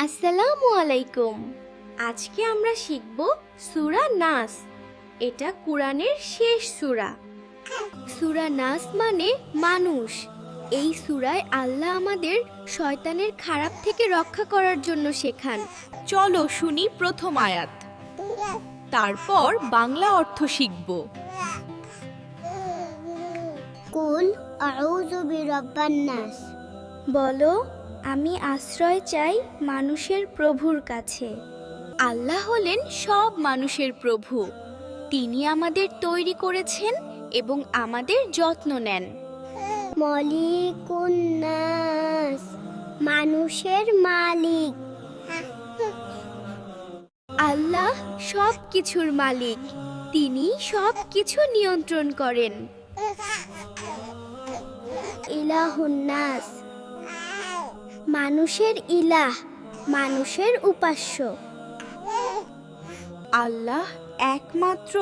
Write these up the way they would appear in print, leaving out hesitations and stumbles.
আসসালামু আলাইকুম। আজকে আমরা শিখব সূরা নাস। এটা কোরআনের শেষ সূরা। সূরা নাস মানে মানুষ। এই সূরায় আল্লাহ আমাদের শয়তানের খারাপ থেকে রক্ষা করার জন্য শেখান। চলো শুনি প্রথম আয়াত, তারপর বাংলা অর্থ শিখব। কুল আউযু বিরাব্বিন নাস। বলো, আমি আশ্রয় চাই মানুষের প্রভুর কাছে। আল্লাহ হলেন সব মানুষের প্রভু। তিনি আমাদের তৈরি করেছেন এবং আমাদের যত্ন নেন। মালিকুন নাস, মানুষের মালিক। আল্লাহ সব কিছুর মালিক। তিনি সব কিছু নিয়ন্ত্রণ করেন। ইলাহুন নাস, মানুষের ইলাহ, মানুষের উপাস্য। আল্লাহ একমাত্র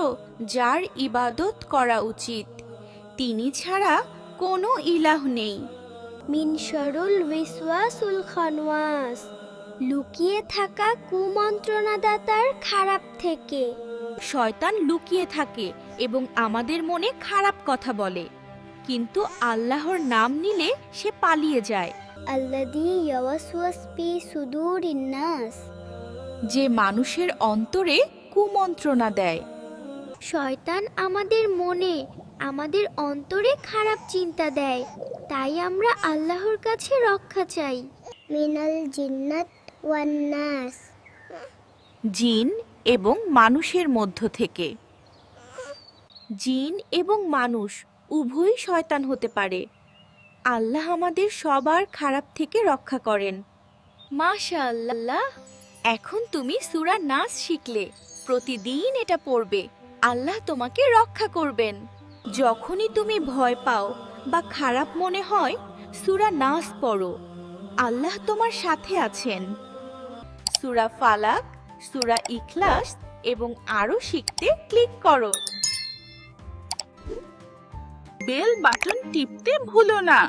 যার ইবাদত করা উচিত, তিনি ছাড়া কোনো ইলাহ নেই। মিন শারুল ওয়াসওয়াসুল খান্নাস, লুকিয়ে থাকা কুমন্ত্রণাদাতার খারাপ থেকে। শয়তান লুকিয়ে থাকে এবং আমাদের মনে খারাপ কথা বলে, কিন্তু আল্লাহর নাম নিলে সে পালিয়ে যায়। আল্লাযী ইয়াওয়াসওয়াস ফি সুদুরিন নাস, যে মানুষের অন্তরে কুমন্ত্রণা দেয়। শয়তান আমাদের মনে, আমাদের অন্তরে খারাপ চিন্তা দেয়। তাই আমরা আল্লাহর কাছে রক্ষা চাই। মিনাল জিন্নাত ওয়ান নাস, জিন এবং মানুষের মধ্য থেকে। জিন এবং মানুষ উভয়ই শয়তান হতে পারে। আল্লাহ আমাদের সবার খারাপ থেকে রক্ষা করেন। মাশাআল্লাহ, এখন তুমি সূরা নাস শিখলে। প্রতিদিন এটা পড়বে, আল্লাহ তোমাকে রক্ষা করবেন। যখনই তুমি ভয় পাও বা খারাপ মনে হয়, সূরা নাস পড়ো। আল্লাহ তোমার সাথে আছেন। সূরা ফালাক, সূরা ইখলাস এবং আরো শিখতে ক্লিক করো। বেল বাটন টিপতে ভুলো না।